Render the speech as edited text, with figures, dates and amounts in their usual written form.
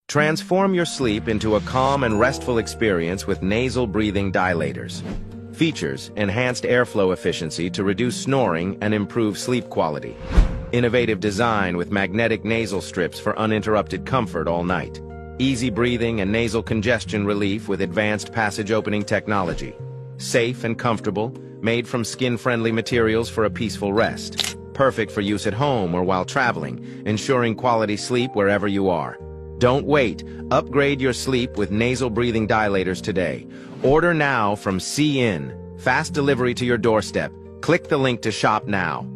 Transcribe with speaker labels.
Speaker 1: Transform your sleep into a calm and restful experience with nasal breathing dilators. Features: enhanced airflow efficiency to reduce snoring and improve sleep quality. Innovative design with magnetic nasal strips for uninterrupted comfort all night. Easy breathing and nasal congestion relief with advanced passage opening technology. Safe and comfortable, made from skin-friendly materials for a peaceful rest. Perfect for use at home or while traveling, ensuring quality sleep wherever you are. Don't wait. Upgrade your sleep with nasal breathing dilators today. Order now from CN. Fast delivery to your doorstep. Click the link to shop now.